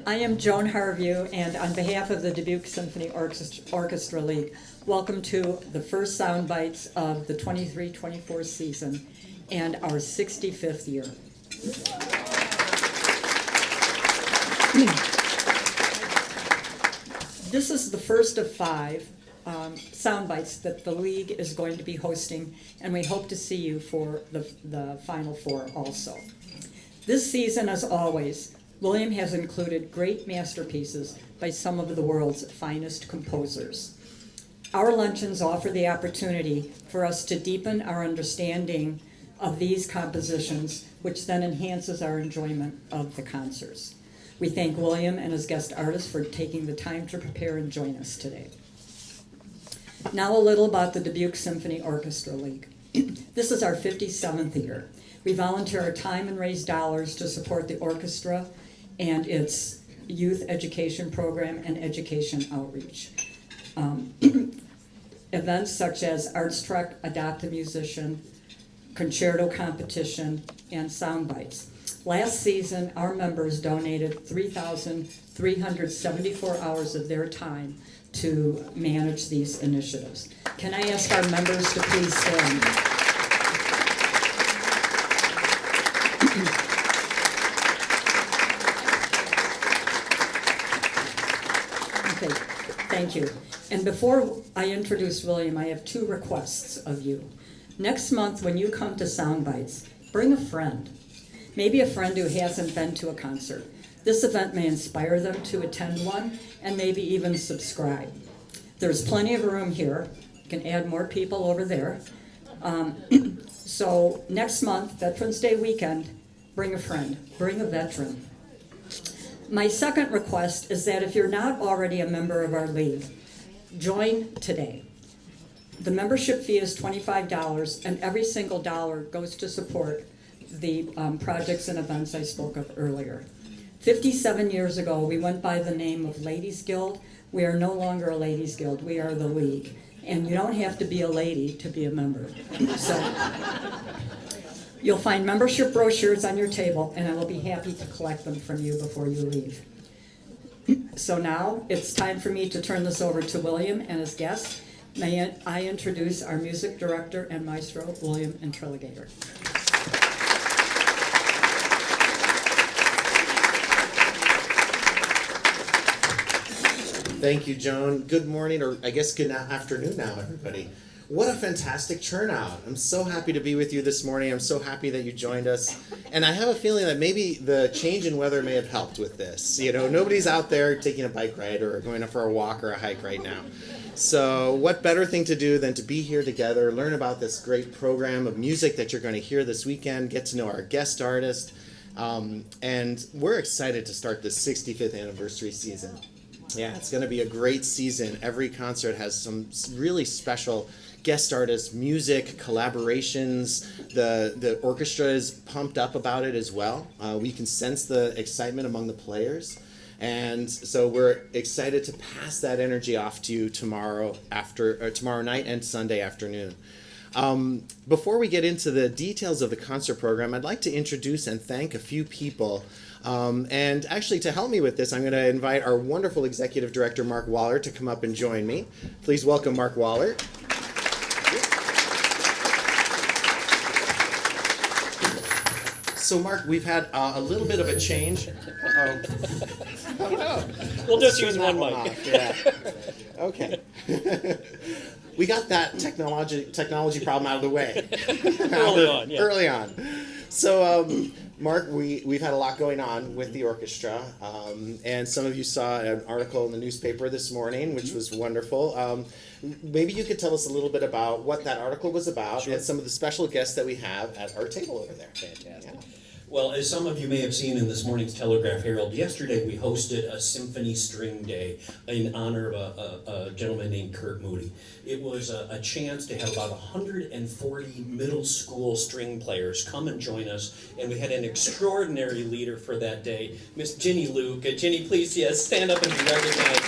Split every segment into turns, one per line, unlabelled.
I am Joan Harview, and on behalf of the Dubuque Symphony Orchestra League, welcome to the first Sound Bites of the 23-24 season and our 65th year. This is the first of 5 Sound Bites that the League is going to be hosting, and we hope to see you for the final 4 also. This season, as always, William has included great masterpieces by some of the world's finest composers. Our luncheons offer the opportunity for us to deepen our understanding of these compositions, which then enhances our enjoyment of the concerts. We thank William and his guest artists for taking the time to prepare and join us today. Now a little about the Dubuque Symphony Orchestra League. This is our 57th year. We volunteer our time and raise dollars to support the orchestra and its youth education program and education outreach. Events such as Arts Trek, Adopt a Musician, Concerto competition, and Sound Bites. Last season, our members donated 3,374 hours of their time to manage these initiatives. Can I ask our members to please stand? Okay, thank you. And before I introduce William, I have 2 requests of you. Next month, when you come to Sound Bites, bring a friend. Maybe a friend who hasn't been to a concert. This event may inspire them to attend one and maybe even subscribe. There's plenty of room here. You can add more people over there. So next month, Veterans Day weekend, bring a friend, bring a veteran. My second request is that if you're not already a member of our league, join today. The membership fee is $25, and every single dollar goes to support the projects and events I spoke of earlier. 57 years ago, we went by the name of Ladies Guild. We are no longer a Ladies Guild. We are the League. And you don't have to be a lady to be a member. So you'll find membership brochures on your table, and I will be happy to collect them from you before you leave. So now it's time for me to turn this over to William and his guests. May I introduce our music director and maestro, William Intriligator.
Thank you, Joan. Good morning, or I guess good afternoon now, everybody. What a fantastic turnout. I'm so happy to be with you this morning. I'm so happy that you joined us. And I have a feeling that maybe the change in weather may have helped with this. You know, nobody's out there taking a bike ride or going for a walk or a hike right now. So what better thing to do than to be here together, learn about this great program of music that you're going to hear this weekend, get to know our guest artist. And we're excited to start the 65th anniversary season. Yeah, it's going to be a great season. Every concert has some really special guest artists, music, collaborations. The orchestra is pumped up about it as well. We can sense the excitement among the players. And so we're excited to pass that energy off to you tomorrow night and Sunday afternoon. Before we get into the details of the concert program, I'd like to introduce and thank a few people. And actually, to help me with this, I'm going to invite our wonderful executive director, Mark Waller, to come up and join me. Please welcome Mark Waller. So, Mark, we've had a little bit of a change.
We'll just use one mic.
Yeah. Okay. We got that technology problem out of the way. Early on. So, Mark, we've had a lot going on with the orchestra, and some of you saw an article in the newspaper this morning, which was wonderful. Maybe you could tell us a little bit about what that article was about and some of the special guests that we have at our table over there.
Fantastic. Yeah. Well, as some of you may have seen in this morning's Telegraph Herald, yesterday we hosted a Symphony String Day in honor of a gentleman named Kurt Moody. It was a chance to have about 140 middle school string players come and join us, and we had an extraordinary leader for that day, Miss Ginny Luke. Ginny, please, stand up and be recognized.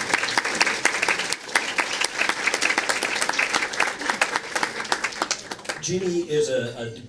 Ginny is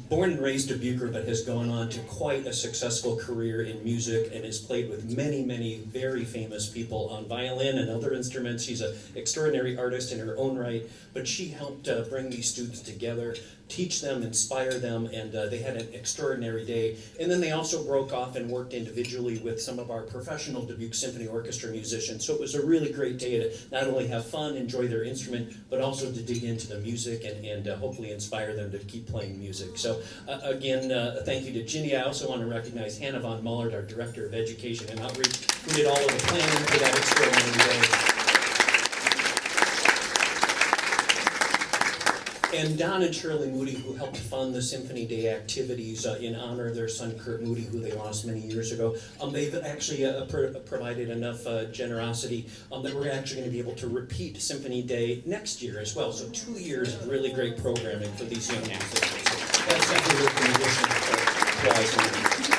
born and raised Dubuquer, but has gone on to quite a successful career in music and has played with many, many very famous people on violin and other instruments. She's an extraordinary artist in her own right, but she helped bring these students together, teach them, inspire them, and they had an extraordinary day. And then they also broke off and worked individually with some of our professional Dubuque Symphony Orchestra musicians. So it was a really great day to not only have fun, enjoy their instrument, but also to dig into the music and hopefully inspire them to keep playing music. So again, thank you to Ginny. I also want to recognize Hannah Von Mullard, our Director of Education and Outreach, who did all of the planning for that extraordinary day. And Don and Shirley Moody, who helped fund the Symphony Day activities in honor of their son Kurt Moody, who they lost many years ago. They've actually provided enough generosity that we're actually going to be able to repeat Symphony Day next year as well. So 2 years of really great programming for these young athletes. So that's definitely worth an additional prize.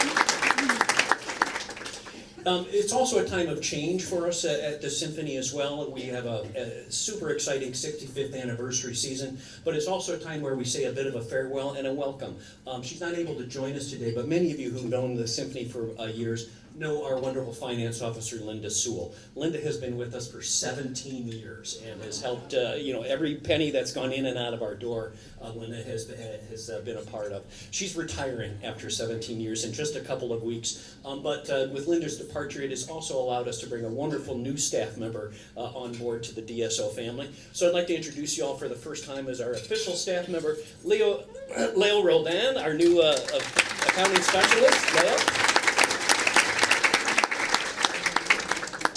It's also a time of change for us at the Symphony as well. We have a super exciting 65th anniversary season, but it's also a time where we say a bit of a farewell and a welcome. She's not able to join us today, but many of you who've known the Symphony for years know our wonderful finance officer, Linda Sewell. Linda has been with us for 17 years and has helped, every penny that's gone in and out of our door, Linda has been a part of. She's retiring after 17 years in just a couple of weeks, but with Linda's departure, it has also allowed us to bring a wonderful new staff member on board to the DSO family. So I'd like to introduce you all for the first time as our official staff member, Leo Roldan, our new accounting specialist. Leo?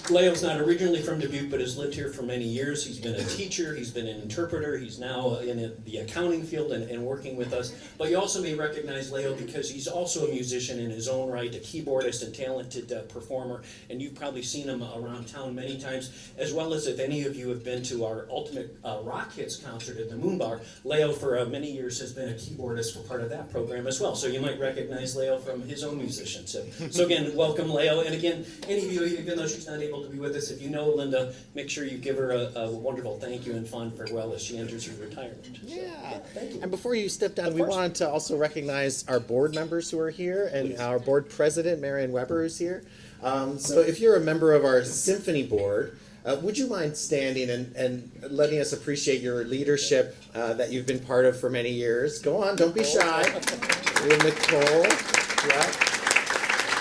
Leo's not originally from Dubuque, but has lived here for many years. He's been a teacher, he's been an interpreter, he's now in the accounting field and working with us. But you also may recognize Leo because he's also a musician in his own right, a keyboardist and talented performer, and you've probably seen him around town many times, as well as if any of you have been to our Ultimate Rock Hits concert at the Moon Bar. Leo for many years has been a keyboardist for part of that program as well, so you might recognize Leo from his own musicianship. So again, welcome Leo, and again, any of you, even though she's not able to be with us, if you know Linda, make sure you give her a wonderful thank you and fond farewell as she enters her retirement.
Yeah.
Thank you.
And before you step down,
Of
we
course.
wanted to also recognize our board members who are here and
Please.
our board president, Marion Weber, who's here. So if you're a member of our symphony board, would you mind standing and letting us appreciate your leadership that you've been part of for many years? Go on, don't be shy. Nicole. Yeah.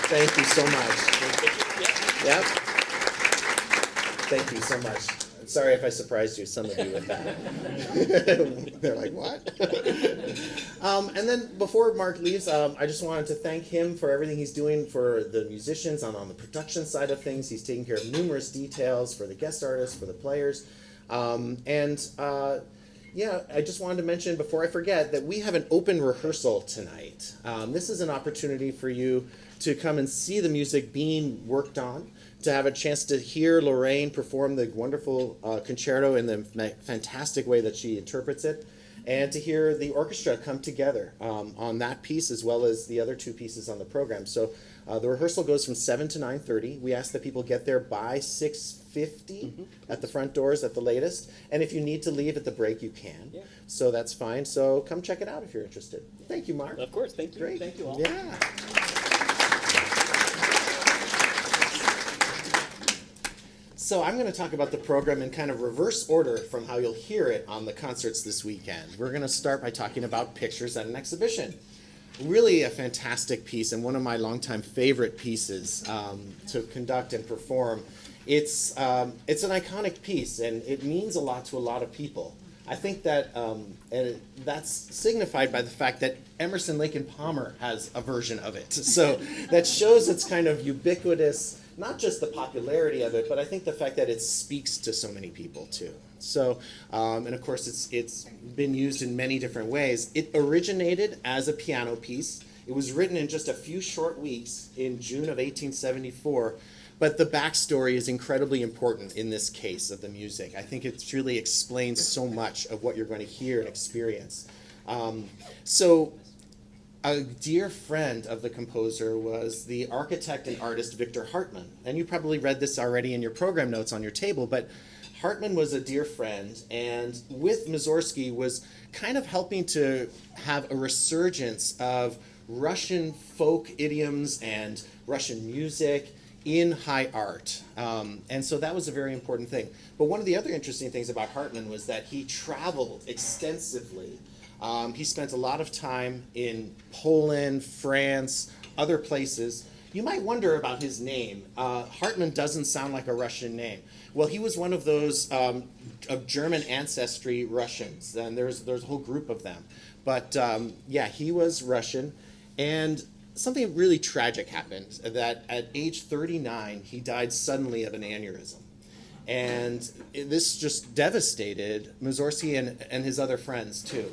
Thank you so much. Yep. Thank you so much. I'm sorry if I surprised you, some of you with that. They're like, what? And then before Mark leaves, I just wanted to thank him for everything he's doing for the musicians on the production side of things. He's taking care of numerous details for the guest artists, for the players. Yeah, I just wanted to mention before I forget that we have an open rehearsal tonight. This is an opportunity for you to come and see the music being worked on, to have a chance to hear Lorraine perform the wonderful concerto in the fantastic way that she interprets it, and to hear the orchestra come together on that piece as well as the other two pieces on the program. So the rehearsal goes from 7 to 9:30. We ask that people get there by 6:50 at the front doors at the latest. And if you need to leave at the break, you can.
Yeah.
So that's fine. So come check it out if you're interested. Thank you, Mark.
Of course, thank you.
Great.
Thank you all.
Yeah. So I'm going to talk about the program in kind of reverse order from how you'll hear it on the concerts this weekend. We're going to start by talking about Pictures at an Exhibition. Really a fantastic piece and one of my longtime favorite pieces to conduct and perform. It's an iconic piece and it means a lot to a lot of people. I think that that's signified by the fact that Emerson, Lake and Palmer has a version of it. So that shows its kind of ubiquitous, not just the popularity of it, but I think the fact that it speaks to so many people too. So, and of course it's been used in many different ways. It originated as a piano piece. It was written in just a few short weeks in June of 1874. But the backstory is incredibly important in this case of the music. I think it really explains so much of what you're going to hear and experience. So a dear friend of the composer was the architect and artist Victor Hartmann. And you probably read this already in your program notes on your table, but Hartman was a dear friend, and with Mussorgsky was kind of helping to have a resurgence of Russian folk idioms and Russian music in high art. And so that was a very important thing. But one of the other interesting things about Hartman was that he traveled extensively. He spent a lot of time in Poland, France, other places. You might wonder about his name. Hartman doesn't sound like a Russian name. Well, he was one of those of German ancestry Russians, and there's a whole group of them. But yeah, he was Russian, and something really tragic happened, that at age 39, he died suddenly of an aneurysm. And this just devastated Mussorgsky and his other friends, too.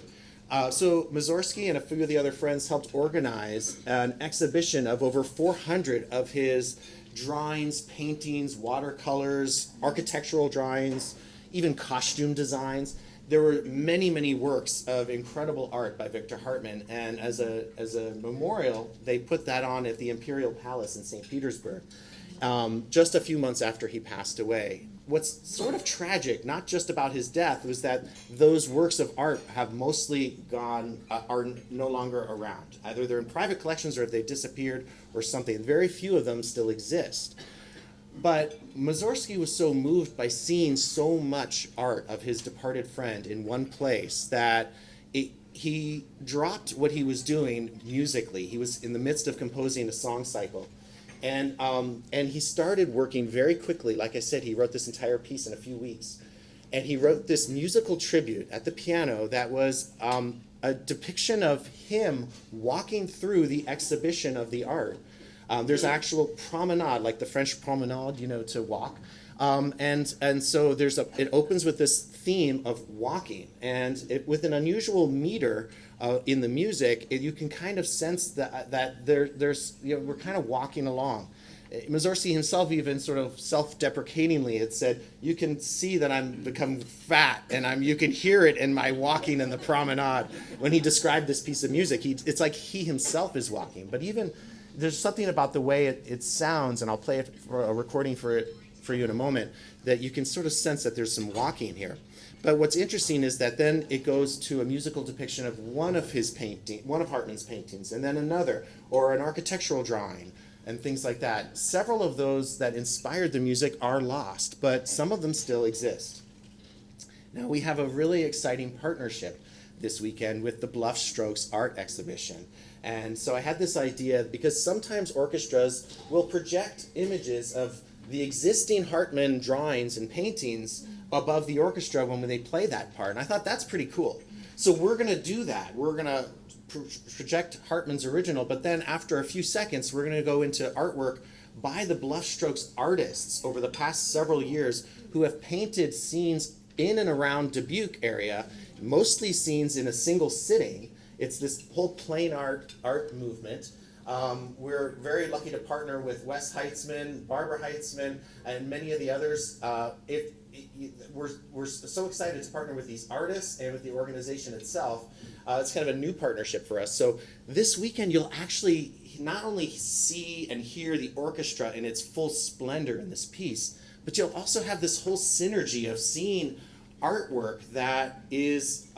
So Mussorgsky and a few of the other friends helped organize an exhibition of over 400 of his drawings, paintings, watercolors, architectural drawings, even costume designs. There were many, many works of incredible art by Victor Hartman, and as a memorial, they put that on at the Imperial Palace in St. Petersburg, just a few months after he passed away. What's sort of tragic, not just about his death, was that those works of art have mostly gone, are no longer around. Either they're in private collections or they've disappeared or something. Very few of them still exist. But Mussorgsky was so moved by seeing so much art of his departed friend in one place that he dropped what he was doing musically. He was in the midst of composing a song cycle. And he started working very quickly. Like I said, he wrote this entire piece in a few weeks. And he wrote this musical tribute at the piano that was a depiction of him walking through the exhibition of the art. There's an actual promenade, like the French promenade, to walk. And so it opens with this theme of walking. And with an unusual meter in the music, you can kind of sense that we're kind of walking along. Mussorgsky himself even sort of self-deprecatingly had said, you can see that I'm become fat, and you can hear it in my walking in the promenade. When he described this piece of music, it's like he himself is walking. But even there's something about the way it sounds, and I'll play it for a recording for you in a moment, that you can sort of sense that there's some walking here. But what's interesting is that then it goes to a musical depiction of one of Hartman's paintings, and then another, or an architectural drawing, and things like that. Several of those that inspired the music are lost, but some of them still exist. Now we have a really exciting partnership this weekend with the Bluff Strokes Art Exhibition. And so I had this idea, because sometimes orchestras will project images of the existing Hartman drawings and paintings above the orchestra when they play that part. And I thought that's pretty cool. So we're going to do that. We're going to project Hartman's original, but then after a few seconds, we're going to go into artwork by the Bluff Strokes artists over the past several years who have painted scenes in and around Dubuque area, mostly scenes in a single sitting. It's this whole plain art movement. We're very lucky to partner with Wes Heitzman, Barbara Heitzman, and many of the others. We're so excited to partner with these artists and with the organization itself. It's kind of a new partnership for us. So this weekend, you'll actually not only see and hear the orchestra in its full splendor in this piece, but you'll also have this whole synergy of seeing artwork that is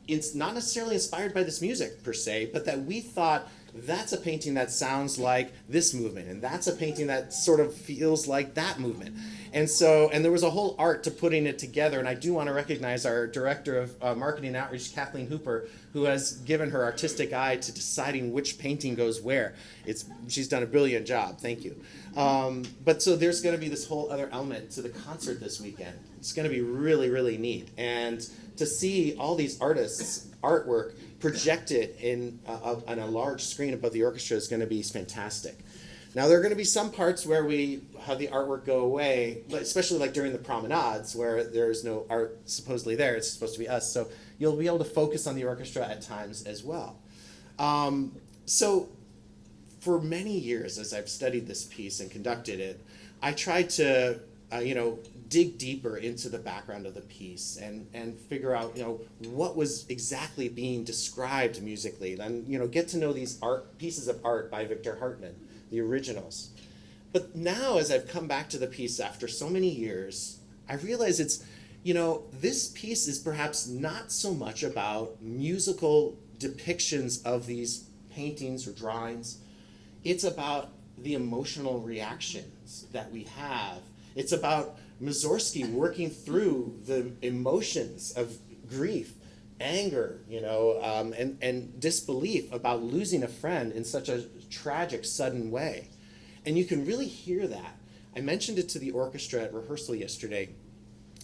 it's not necessarily inspired by this music per se, but that we thought that's a painting that sounds like this movement, and that's a painting that sort of feels like that movement. And there was a whole art to putting it together, and I do want to recognize our Director of Marketing and Outreach, Kathleen Hooper, who has given her artistic eye to deciding which painting goes where. She's done a brilliant job, thank you. But so there's going to be this whole other element to the concert this weekend. It's going to be really, really neat. And to see all these artists' artwork projected on a large screen above the orchestra is going to be fantastic. Now, there are going to be some parts where we have the artwork go away, especially like during the promenades where there's no art supposedly there. It's supposed to be us. So you'll be able to focus on the orchestra at times as well. So for many years, as I've studied this piece and conducted it, I tried to dig deeper into the background of the piece and figure out, what was exactly being described musically, and, get to know these pieces of art by Victor Hartman, the originals. But now, as I've come back to the piece after so many years, I realize this piece is perhaps not so much about musical depictions of these paintings or drawings. It's about the emotional reactions that we have. It's about Mussorgsky working through the emotions of grief, anger, and disbelief about losing a friend in such a tragic, sudden way. And you can really hear that. I mentioned it to the orchestra at rehearsal yesterday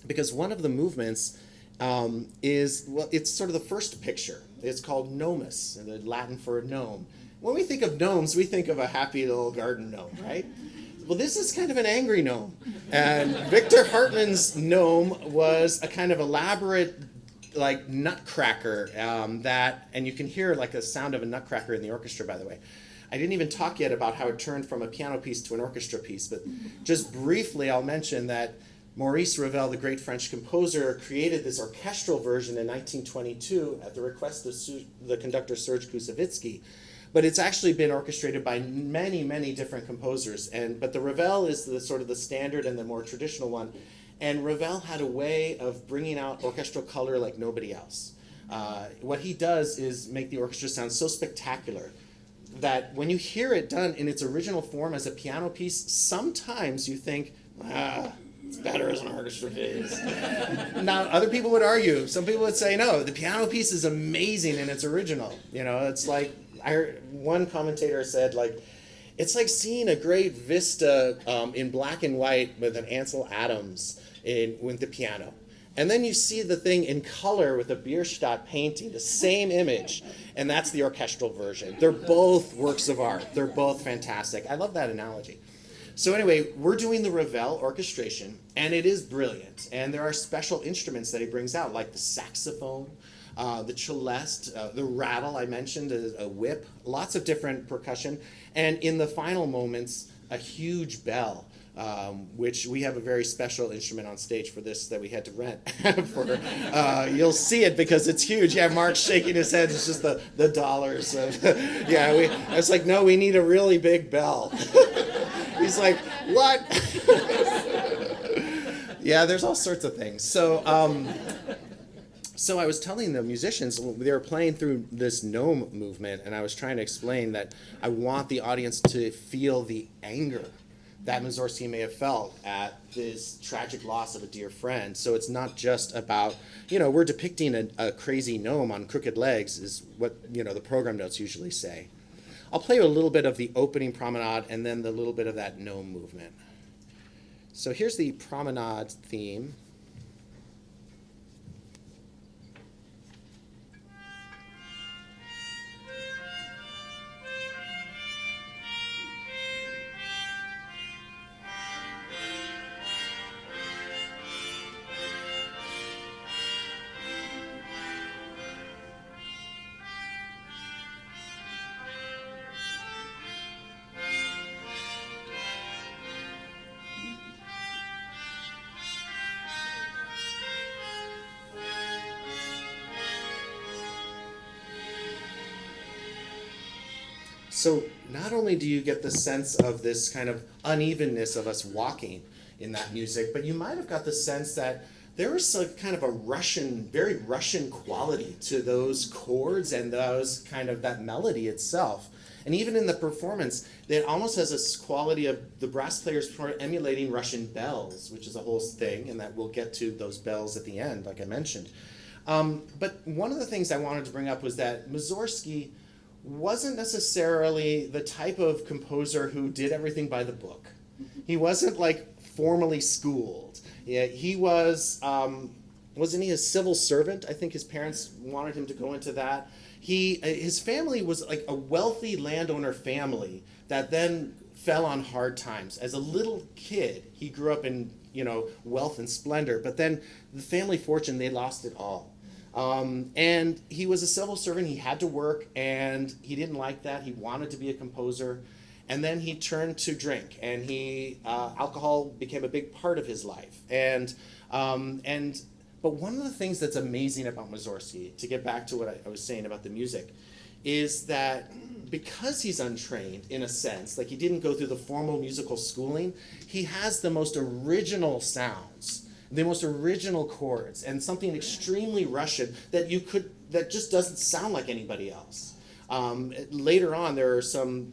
because one of the movements it's sort of the first picture. It's called gnomus, the Latin for gnome. When we think of gnomes, we think of a happy little garden gnome, right? Well, this is kind of an angry gnome. And Victor Hartmann's gnome was a kind of elaborate, like, nutcracker and you can hear like the sound of a nutcracker in the orchestra, by the way. I didn't even talk yet about how it turned from a piano piece to an orchestra piece, but just briefly I'll mention that Maurice Ravel, the great French composer, created this orchestral version in 1922 at the request of the conductor Serge Koussevitzky. But it's actually been orchestrated by many, many different composers. But the Ravel is the sort of the standard and the more traditional one. And Ravel had a way of bringing out orchestral color like nobody else. What he does is make the orchestra sound so spectacular that when you hear it done in its original form as a piano piece, sometimes you think, it's better as an orchestra piece. Now, other people would argue. Some people would say, no, the piano piece is amazing in its original. It's like, I heard one commentator said, like, it's like seeing a great vista in black and white with an Ansel Adams with the piano. And then you see the thing in color with a Bierstadt painting, the same image, and that's the orchestral version. They're both works of art. They're both fantastic. I love that analogy. So anyway, we're doing the Ravel orchestration, and it is brilliant. And there are special instruments that he brings out, like the saxophone, the celeste, the rattle I mentioned, a whip, lots of different percussion. And in the final moments, a huge bell, which we have a very special instrument on stage for this that we had to rent. You'll see it because it's huge. Yeah, Mark's shaking his head. It's just the dollars. I was like, no, we need a really big bell. He's like, what? Yeah, there's all sorts of things. So I was telling the musicians, they were playing through this gnome movement, and I was trying to explain that I want the audience to feel the anger that Mussorgsky may have felt at this tragic loss of a dear friend. So it's not just about, we're depicting a crazy gnome on crooked legs is what, the program notes usually say. I'll play you a little bit of the opening promenade and then the little bit of that gnome movement. So here's the promenade theme. So not only do you get the sense of this kind of unevenness of us walking in that music, but you might have got the sense that there was a kind of a very Russian quality to those chords and that melody itself. And even in the performance, it almost has this quality of the brass players emulating Russian bells, which is a whole thing, and that we'll get to those bells at the end, like I mentioned. But one of the things I wanted to bring up was that Mussorgsky wasn't necessarily the type of composer who did everything by the book. He wasn't like formally schooled. Yeah, he wasn't he a civil servant? I think his parents wanted him to go into that. His family was like a wealthy landowner family that then fell on hard times. As a little kid, he grew up in wealth and splendor, but then the family fortune, they lost it all. And he was a civil servant. He had to work, and he didn't like that. He wanted to be a composer, and then he turned to drink, and alcohol became a big part of his life. But one of the things that's amazing about Mussorgsky, to get back to what I was saying about the music, is that because he's untrained, in a sense, like he didn't go through the formal musical schooling, he has the most original sounds. the most original chords, and something extremely Russian that just doesn't sound like anybody else. Later on, there are some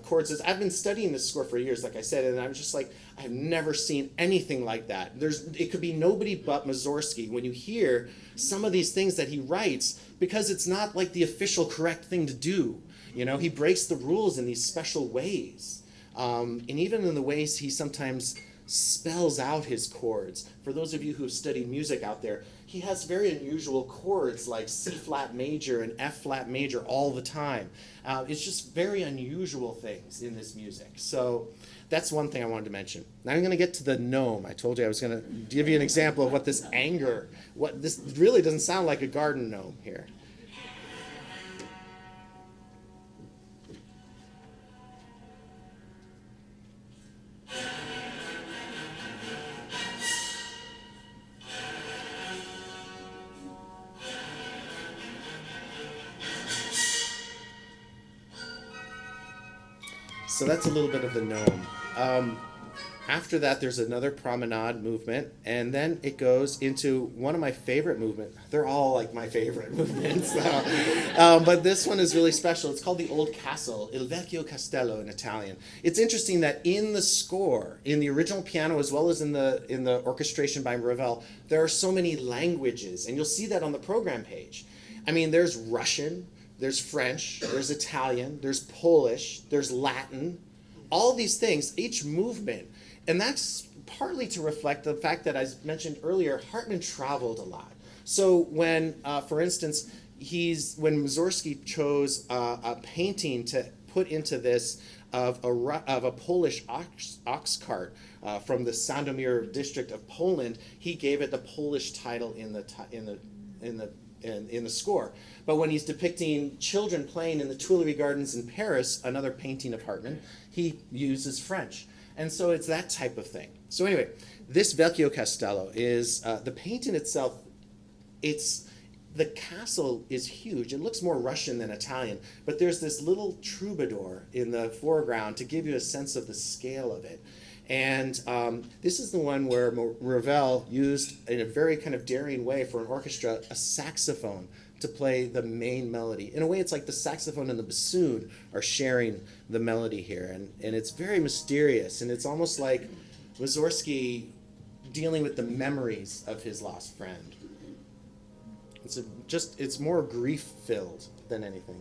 chords. I've been studying this score for years, like I said, and I'm just like, I've never seen anything like that. It could be nobody but Mussorgsky when you hear some of these things that he writes, because it's not like the official correct thing to do. You know, he breaks the rules in these special ways, and even in the ways he sometimes spells out his chords. For those of you who have studied music out there, he has very unusual chords like C flat major and F flat major all the time. It's just very unusual things in this music. So that's one thing I wanted to mention. Now I'm going to get to the gnome. I told you I was going to give you an example of what this really doesn't sound like a garden gnome here. So that's a little bit of the gnome. After that, there's another promenade movement, and then it goes into one of my favorite movements. They're all like my favorite movements, but this one is really special. It's called the Old Castle, Il Vecchio Castello in Italian. It's interesting that in the score, in the original piano as well as in the orchestration by Ravel, there are so many languages, and you'll see that on the program page. I mean, there's Russian, there's French, there's Italian, there's Polish, there's Latin, all these things, each movement. And that's partly to reflect the fact that, as mentioned earlier, Hartmann traveled a lot. So when, for instance, when Mussorgsky chose a painting to put into this of a Polish ox cart from the Sandomir district of Poland, he gave it the Polish title in the score. But when he's depicting children playing in the Tuileries Gardens in Paris, another painting of Hartmann, he uses French. And so it's that type of thing. So anyway, this Vecchio Castello is, the painting itself, the castle is huge. It looks more Russian than Italian, but there's this little troubadour in the foreground to give you a sense of the scale of it. And this is the one where Ravel used, in a very kind of daring way for an orchestra, a saxophone to play the main melody. In a way, it's like the saxophone and the bassoon are sharing the melody here. And it's very mysterious, and it's almost like Mussorgsky dealing with the memories of his lost friend. It's more grief-filled than anything.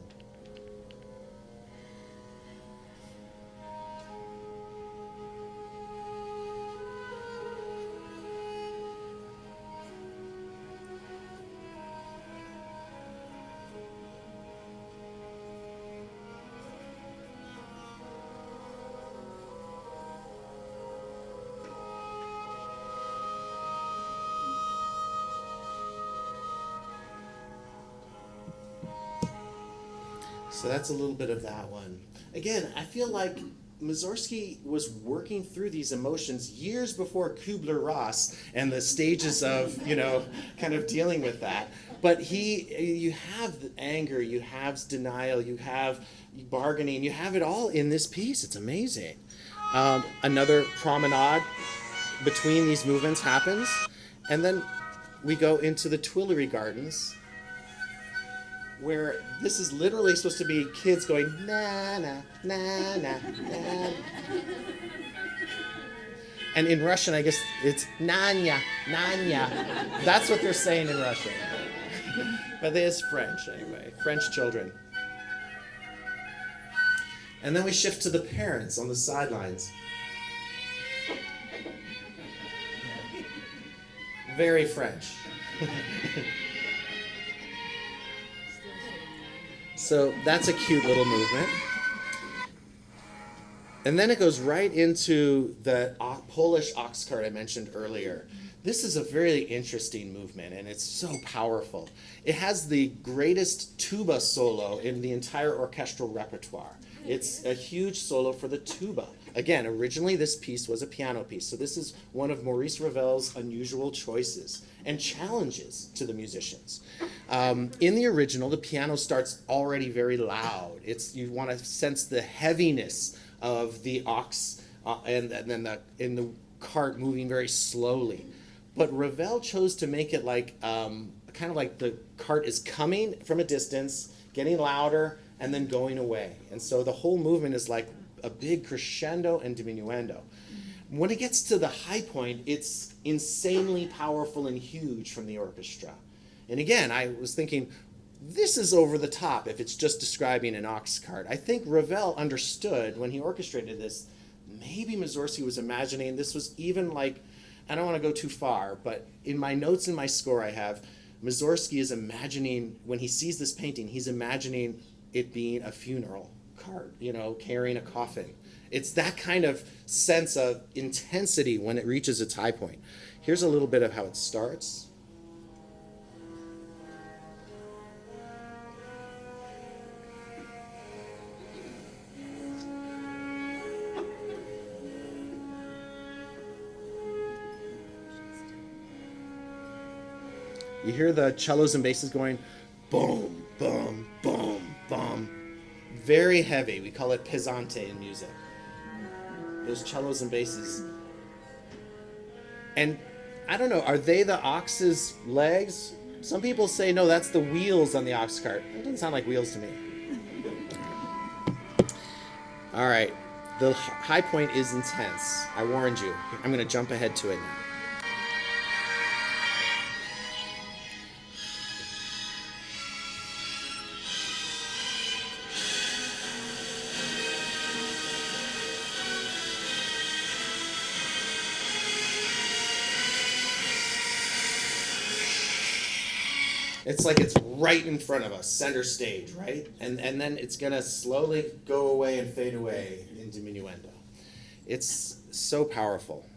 So that's a little bit of that one. Again, I feel like Mussorgsky was working through these emotions years before Kubler-Ross and the stages of, kind of dealing with that. But you have the anger, you have denial, you have bargaining, you have it all in this piece. It's amazing. Another promenade between these movements happens, and then we go into the Tuileries Gardens, where this is literally supposed to be kids going, na, na, na, na, na. And in Russian, I guess it's Nanya, Nanya. That's what they're saying in Russian. But there's French, anyway. French children. And then we shift to the parents on the sidelines. Very French. So that's a cute little movement. And then it goes right into the Polish ox cart I mentioned earlier. This is a very interesting movement, and it's so powerful. It has the greatest tuba solo in the entire orchestral repertoire. It's a huge solo for the tuba. Again, originally this piece was a piano piece, so this is one of Maurice Ravel's unusual choices and challenges to the musicians. In the original, the piano starts already very loud. You want to sense the heaviness of the ox and then in the cart moving very slowly. but Ravel chose to make it like kind of like the cart is coming from a distance, getting louder, and then going away. And so the whole movement is like a big crescendo and diminuendo. When it gets to the high point, it's insanely powerful and huge from the orchestra. And again, I was thinking, this is over the top if it's just describing an ox cart. I think Ravel understood when he orchestrated this, maybe Mussorgsky was imagining this was even like, I don't want to go too far, but in my notes in my score I have, Mussorgsky is imagining, when he sees this painting, he's imagining it being a funeral cart, you know, carrying a coffin. It's that kind of sense of intensity when it reaches its high point. Here's a little bit of how it starts. You hear the cellos and basses going boom, boom, boom, boom. Very heavy. We call it pesante in music. Those cellos and basses. And I don't know, are they the ox's legs? Some people say, no, that's the wheels on the ox cart. It doesn't sound like wheels to me. All right. The high point is intense. I warned you. I'm going to jump ahead to it now. It's like it's right in front of us, center stage, right? And then it's going to slowly go away and fade away in diminuendo. It's so powerful.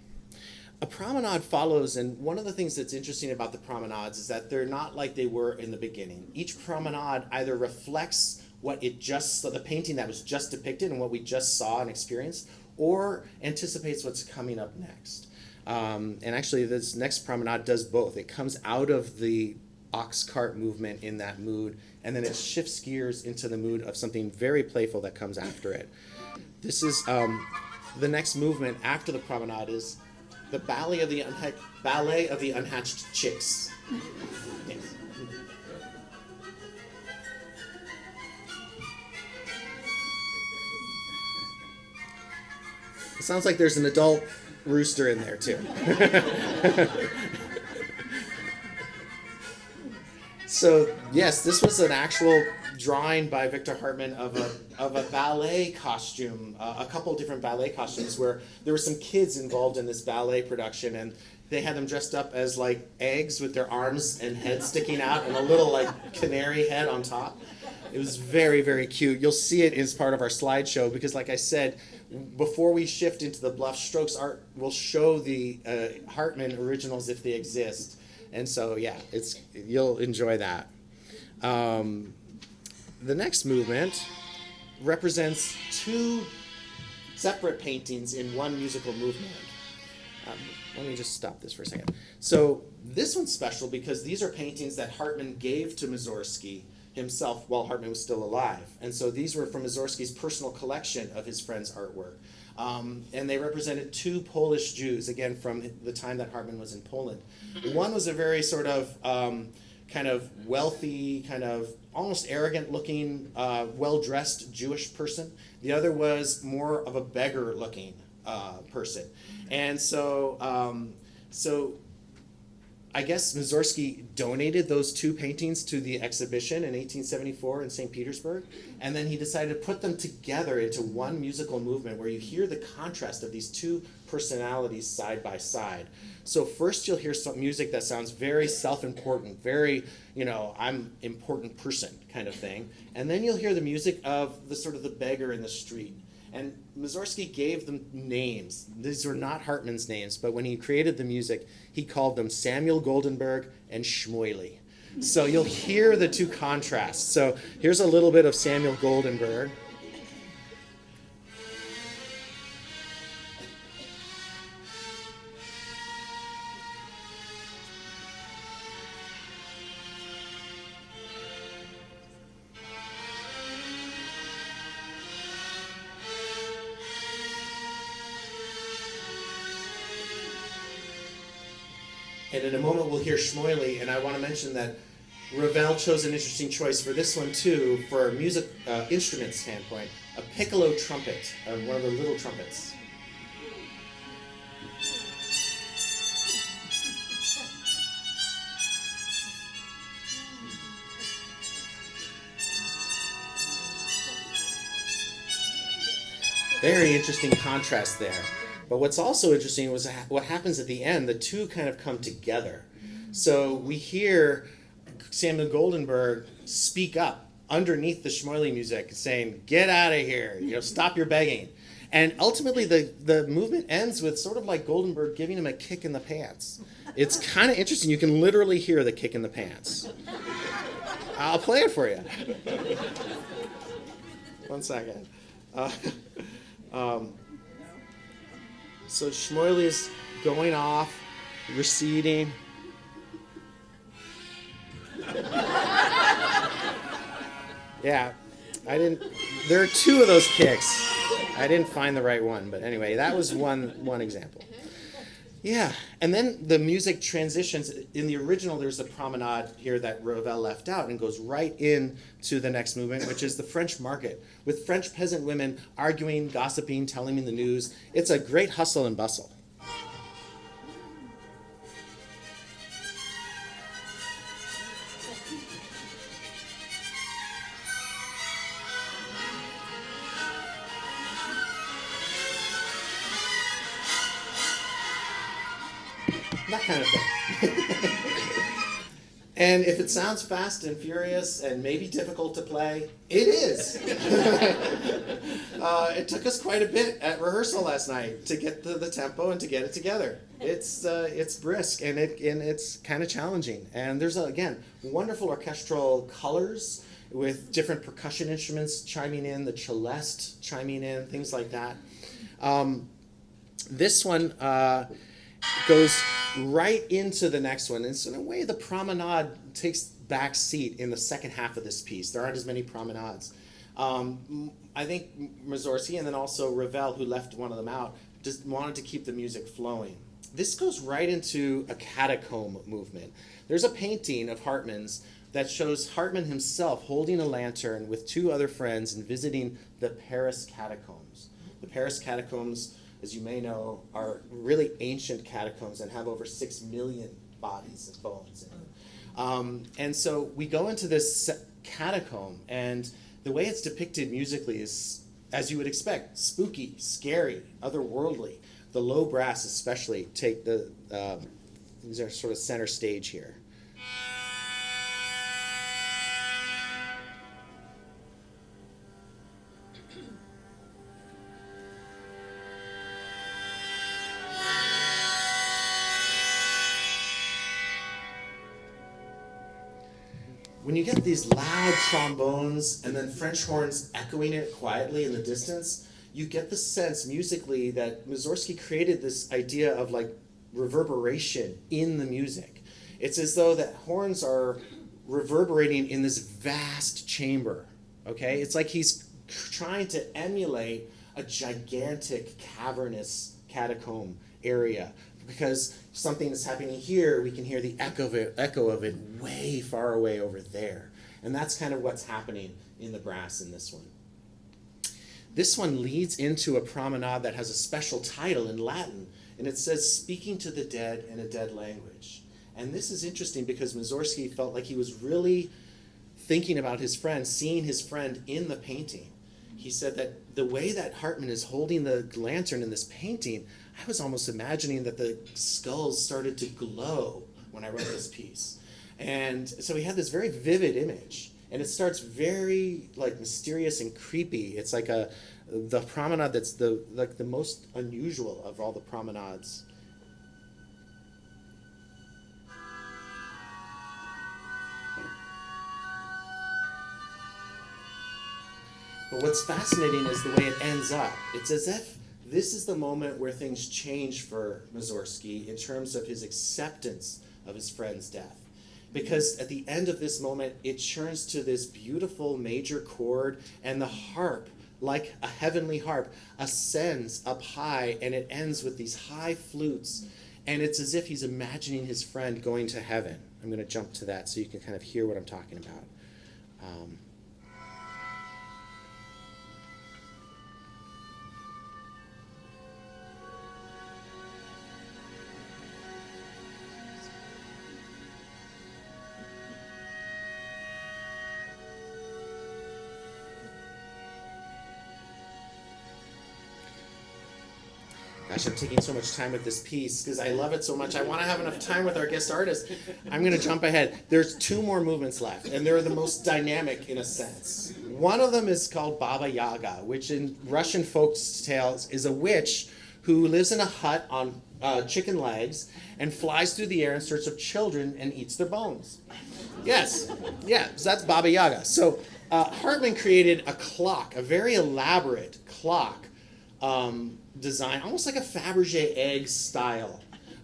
A promenade follows, and one of the things that's interesting about the promenades is that they're not like they were in the beginning. Each promenade either reflects what the painting that was just depicted and what we just saw and experienced, or anticipates what's coming up next. And actually, this next promenade does both. It comes out of the ox cart movement in that mood, and then it shifts gears into the mood of something very playful that comes after it. This is the next movement after the promenade is the ballet of the unhatched chicks. Yes. It sounds like there's an adult rooster in there too. So yes, this was an actual drawing by Victor Hartmann of a ballet costume, a couple different ballet costumes where there were some kids involved in this ballet production, and they had them dressed up as like eggs with their arms and heads sticking out and a little like canary head on top. It was very, very cute. You'll see it as part of our slideshow because, like I said, before we shift into the Bluff Strokes art, we'll show the Hartmann originals if they exist. And so, yeah, you'll enjoy that. The next movement represents two separate paintings in one musical movement. Let me just stop this for a second. So this one's special because these are paintings that Hartmann gave to Mussorgsky himself while Hartmann was still alive. And so these were from Mussorgsky's personal collection of his friend's artwork. And they represented two Polish Jews, again, from the time that Hartmann was in Poland. One was a very sort of kind of wealthy, kind of almost arrogant-looking, well-dressed Jewish person. The other was more of a beggar-looking person. And so I guess Mussorgsky donated those two paintings to the exhibition in 1874 in St. Petersburg, and then he decided to put them together into one musical movement where you hear the contrast of these two personalities side by side. So first you'll hear some music that sounds very self-important, very, I'm important person kind of thing, and then you'll hear the music of the sort of the beggar in the street. And Mussorgsky gave them names. These were not Hartmann's names, but when he created the music, he called them Samuel Goldenberg and Shmoily. So you'll hear the two contrasts. So here's a little bit of Samuel Goldenberg. And in a moment we'll hear Shmoily, and I want to mention that Ravel chose an interesting choice for this one too, for a music instrument standpoint, a piccolo trumpet, one of the little trumpets. Very interesting contrast there. But what's also interesting was what happens at the end. The two kind of come together. So we hear Samuel Goldenberg speak up underneath the Shmoily music, saying, "Get out of here! Stop your begging." And ultimately, the movement ends with sort of like Goldenberg giving him a kick in the pants. It's kind of interesting. You can literally hear the kick in the pants. I'll play it for you. 1 second. So Shmoily is going off, receding. Yeah, there are two of those kicks. I didn't find the right one, but anyway, that was one example. Yeah, and then the music transitions. In the original, there's a promenade here that Ravel left out and goes right into the next movement, which is the French market, with French peasant women arguing, gossiping, telling me the news. It's a great hustle and bustle. That kind of thing. And if it sounds fast and furious and maybe difficult to play, it is. It took us quite a bit at rehearsal last night to get the tempo and to get it together. It's brisk and it's kind of challenging. And there's, again, wonderful orchestral colors with different percussion instruments chiming in, the celeste chiming in, things like that. This one goes right into the next one. And so in a way, the promenade takes back seat in the second half of this piece. There aren't as many promenades. I think Mussorgsky and then also Ravel, who left one of them out, just wanted to keep the music flowing. This goes right into a catacomb movement. There's a painting of Hartmann's that shows Hartmann himself holding a lantern with two other friends and visiting the Paris catacombs. The Paris catacombs, as you may know, are really ancient catacombs and have over 6 million bodies and bones in them. And so we go into this catacomb, and the way it's depicted musically is, as you would expect, spooky, scary, otherworldly. The low brass especially take these are sort of center stage here. When you get these loud trombones and then French horns echoing it quietly in the distance, you get the sense musically that Mussorgsky created this idea of like reverberation in the music. It's as though that horns are reverberating in this vast chamber, okay? It's like he's trying to emulate a gigantic cavernous catacomb area. Because something is happening here, we can hear the echo of it way far away over there. And that's kind of what's happening in the brass in this one. This one leads into a promenade that has a special title in Latin, and it says, "Speaking to the dead in a dead language." And this is interesting because Mussorgsky felt like he was really thinking about his friend, seeing his friend in the painting. He said that the way that Hartmann is holding the lantern in this painting, I was almost imagining that the skulls started to glow when I wrote this piece. And so he had this very vivid image. And it starts very like mysterious and creepy. It's like the promenade that's the most unusual of all the promenades. But what's fascinating is the way it ends up. It's as if this is the moment where things change for Mussorgsky in terms of his acceptance of his friend's death. Because at the end of this moment, it turns to this beautiful major chord, and the harp, like a heavenly harp, ascends up high, and it ends with these high flutes. And it's as if he's imagining his friend going to heaven. I'm going to jump to that so you can kind of hear what I'm talking about. Gosh, I'm taking so much time with this piece because I love it so much. I want to have enough time with our guest artist. I'm going to jump ahead. There's 2 more movements left, and they're the most dynamic in a sense. One of them is called Baba Yaga, which in Russian folk tales is a witch who lives in a hut on chicken legs and flies through the air in search of children and eats their bones. Yes, yeah, so that's Baba Yaga. So Hartman created a clock, a very elaborate clock, design, almost like a Fabergé egg style,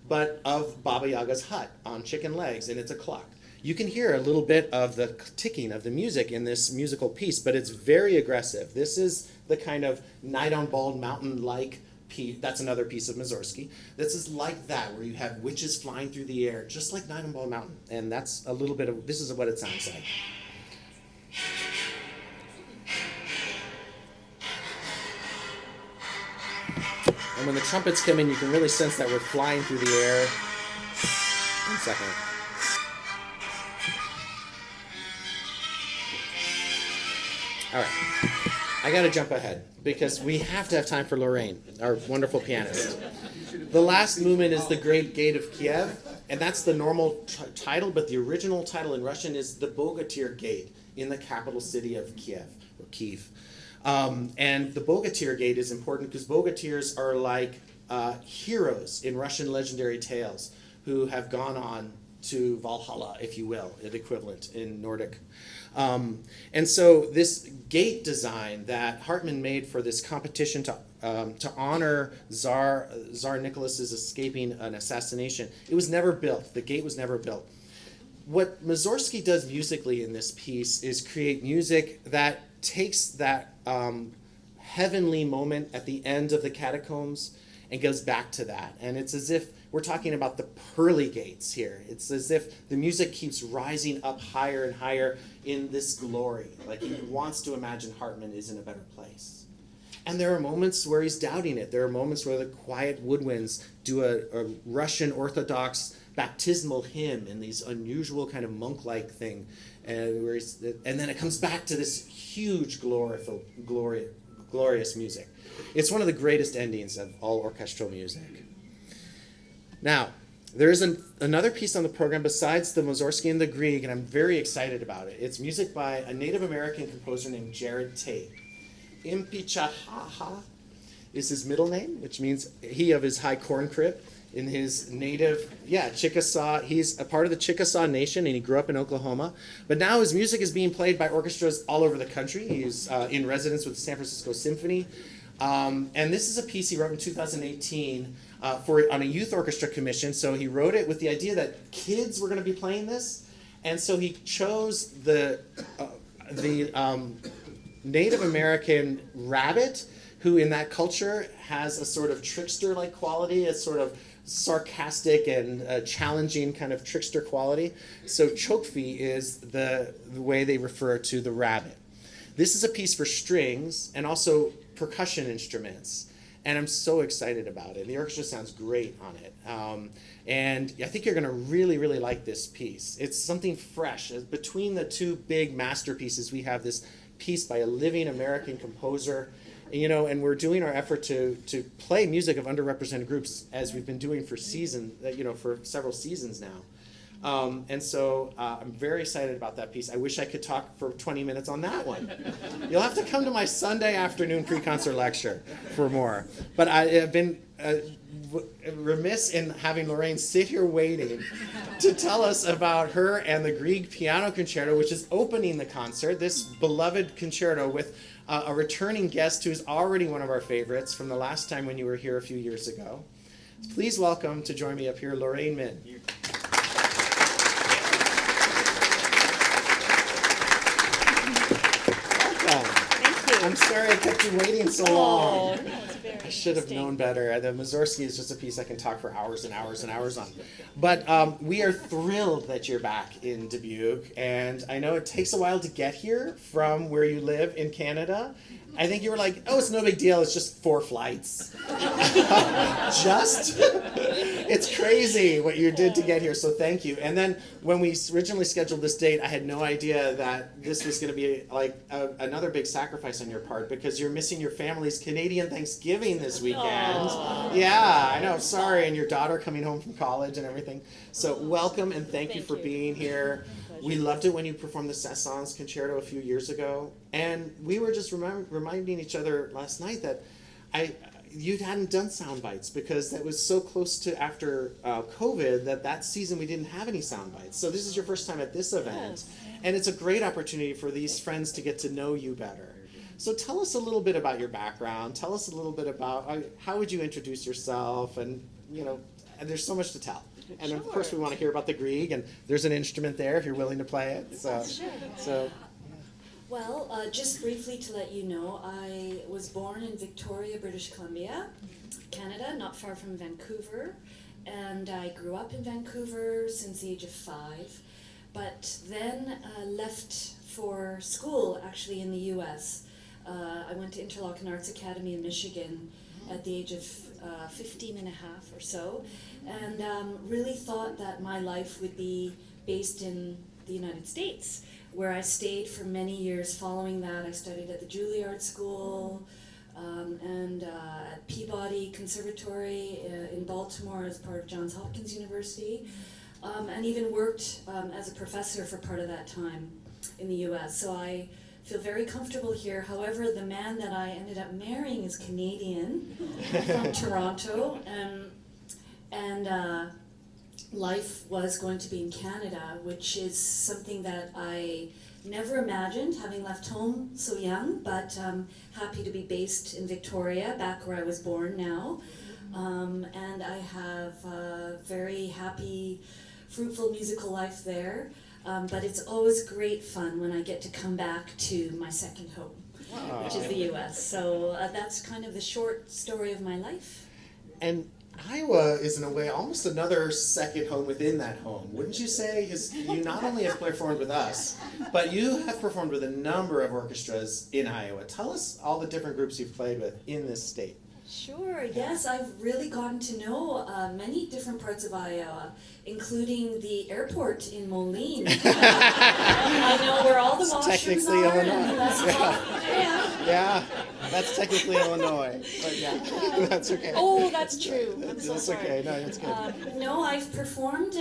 but of Baba Yaga's hut on chicken legs, and it's a clock. You can hear a little bit of the ticking of the music in this musical piece, but it's very aggressive. This is the kind of Night on Bald Mountain-like piece. That's another piece of Mussorgsky. This is like that, where you have witches flying through the air, just like Night on Bald Mountain. And that's a little bit of, this is what it sounds like. And when the trumpets come in, you can really sense that we're flying through the air. 1 second. All right. I got to jump ahead because we have to have time for Lorraine, our wonderful pianist. The last movement is the Great Gate of Kiev, and that's the normal title, but the original title in Russian is the Bogatyr Gate in the capital city of Kiev, or Kyiv. And the Bogatyr Gate is important because Bogatyrs are like heroes in Russian legendary tales who have gone on to Valhalla, if you will, an equivalent in Nordic. And so this gate design that Hartman made for this competition to honor Tsar Nicholas's escaping an assassination, it was never built. The gate was never built. What Mussorgsky does musically in this piece is create music that takes that heavenly moment at the end of the catacombs and goes back to that. And it's as if we're talking about the pearly gates here. It's as if the music keeps rising up higher and higher in this glory. Like he wants to imagine Hartman is in a better place. And there are moments where he's doubting it. There are moments where the quiet woodwinds do a Russian Orthodox baptismal hymn in these unusual kind of monk-like thing. And then it comes back to this huge glorious music. It's one of the greatest endings of all orchestral music. Now, there is another piece on the program besides the Mussorgsky and the Grieg, and I'm very excited about it. It's music by a Native American composer named Jerod Tate. Impichchaachaaha is his middle name, which means he of his high corn crib. In his native, Chickasaw, he's a part of the Chickasaw Nation, and he grew up in Oklahoma. But now his music is being played by orchestras all over the country. He's in residence with the San Francisco Symphony. And this is a piece he wrote in 2018 on a youth orchestra commission. So he wrote it with the idea that kids were going to be playing this. And so he chose the Native American rabbit, who in that culture has a sort of trickster-like quality, a sort of sarcastic and challenging kind of trickster quality. So Chokfi is the way they refer to the rabbit. This is a piece for strings and also percussion instruments, and I'm so excited about it. The orchestra sounds great on it, and I think you're going to really, really like this piece. It's something fresh. Between the two big masterpieces, we have this piece by a living American composer. And we're doing our effort to play music of underrepresented groups as we've been doing for several seasons now. And so I'm very excited about that piece. I wish I could talk for 20 minutes on that one. You'll have to come to my Sunday afternoon pre-concert lecture for more. But I have been remiss in having Lorraine sit here waiting to tell us about her and the Grieg Piano Concerto, which is opening the concert, this beloved concerto with a returning guest who's already one of our favorites from the last time when you were here a few years ago. Please welcome to join me up here, Lorraine Min.
Thank you.
I'm sorry I kept you waiting so
Oh,
long.
no, it's very
I should have known better. The Mussorgsky is just a piece I can talk for hours and hours and hours on. But we are thrilled that you're back in Dubuque, and I know it takes a while to get here from where you live in Canada. I think you were like, oh, it's no big deal, it's just 4 flights. Just? It's crazy what you did to get here, so thank you. And then when we originally scheduled this date, I had no idea that this was going to be like another big sacrifice on your part, because you're missing your family's Canadian Thanksgiving this weekend.
Aww.
Yeah, I know, sorry, and your daughter coming home from college and everything. So welcome and thank you for being here. We loved it when you performed the Saint-Saëns Concerto a few years ago, and we were just reminding each other last night that you hadn't done Sound Bites because that was so close to after COVID that season we didn't have any Sound Bites. So this is your first time at this event, and it's a great opportunity for these friends to get to know you better. So tell us a little bit about your background. Tell us a little bit about how would you introduce yourself, and and there's so much to tell. And of course, we want to hear about the Grieg, and there's an instrument there if you're willing to play it.
Well, just briefly to let you know, I was born in Victoria, British Columbia, Canada, not far from Vancouver, and I grew up in Vancouver since the age of 5, but then left for school actually in the U.S. I went to Interlochen Arts Academy in Michigan at the age of 15 and a half or so, and really thought that my life would be based in the United States, where I stayed for many years. Following that, I studied at the Juilliard School and at Peabody Conservatory in Baltimore as part of Johns Hopkins University, and even worked as a professor for part of that time in the U.S. So I feel very comfortable here. However, the man that I ended up marrying is Canadian, from Toronto, and life was going to be in Canada, which is something that I never imagined, having left home so young, but happy to be based in Victoria, back where I was born now. And I have a very happy, fruitful musical life there. But it's always great fun when I get to come back to my second home, which is the U.S. So that's kind of the short story of my life.
And Iowa is, in a way, almost another second home within that home, wouldn't you say? Because you not only have performed with us, but you have performed with a number of orchestras in Iowa. Tell us all the different groups you've played with in this state.
Sure, yes, I've really gotten to know many different parts of Iowa, including the airport in Moline. I know where all the washrooms
technically
are.
Illinois. Yeah, that's technically Illinois, but yeah, that's okay.
Oh, that's true. I'm so
That's
sorry.
okay, no, that's good.
No, I've performed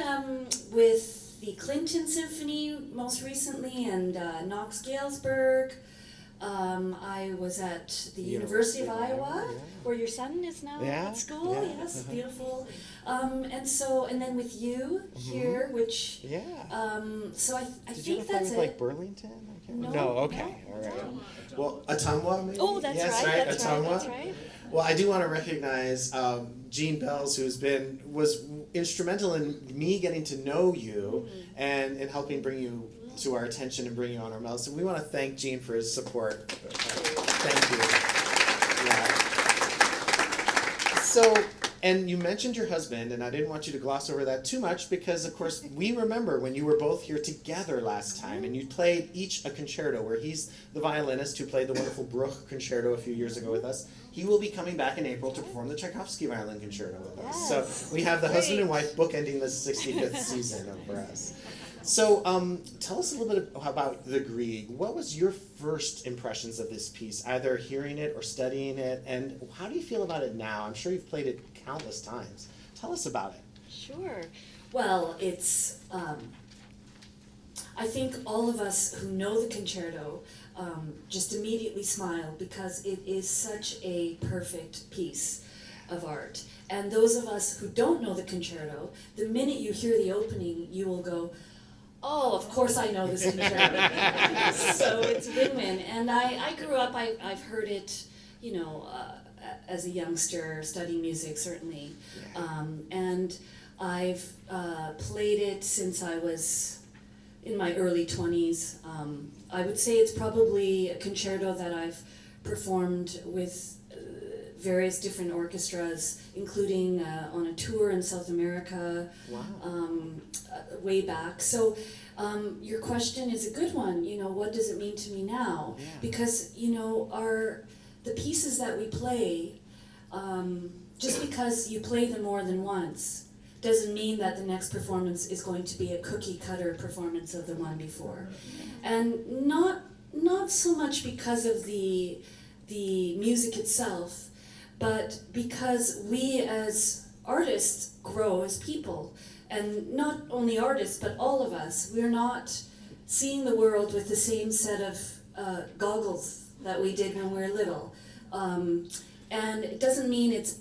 with the Clinton Symphony most recently, and Knox Galesburg. I was at the University of Iowa,
Where your son is now
Yeah,
at school?
yeah.
yes, beautiful. And then with you here, which
Yeah.
so I
Did you
think
ever play
that's
with
it.
like Burlington? I can't
No,
remember. No, okay, all right. Well, Ottumwa maybe?
Oh, that's
yes,
right. That's right.
Ottumwa.
That's right.
Well, I do want to recognize Jean Bells, who was instrumental in me getting to know you and helping bring you to our attention and bring you on our medal. So we want to thank Jean for his support. Thank you. Yeah. So, and you mentioned your husband, and I didn't want you to gloss over that too much because, of course, we remember when you were both here together last time, and you played each a concerto, where he's the violinist who played the wonderful Bruch concerto a few years ago with us. He will be coming back in April to perform the Tchaikovsky violin concerto with us. So we have the husband and wife bookending the 65th season for us. So tell us a little bit about the Grieg. What was your first impressions of this piece, either hearing it or studying it, and how do you feel about it now? I'm sure you've played it countless times. Tell us about it.
Sure.
Well, it's, I think all of us who know the concerto just immediately smile because it is such a perfect piece of art. And those of us who don't know the concerto, the minute you hear the opening, you will go, oh, of course I know this concerto. So it's win-win. And I grew up, I've heard it, as a youngster, studying music, certainly. And I've played it since I was in my early 20s. I would say it's probably a concerto that I've performed with various different orchestras, including on a tour in South America.
Wow.
Way back. So your question is a good one. What does it mean to me now?
Yeah.
Because the pieces that we play, just because you play them more than once doesn't mean that the next performance is going to be a cookie cutter performance of the one before. And not so much because of the music itself, but because we as artists grow as people. And not only artists, but all of us. We're not seeing the world with the same set of goggles that we did when we were little. And it doesn't mean it's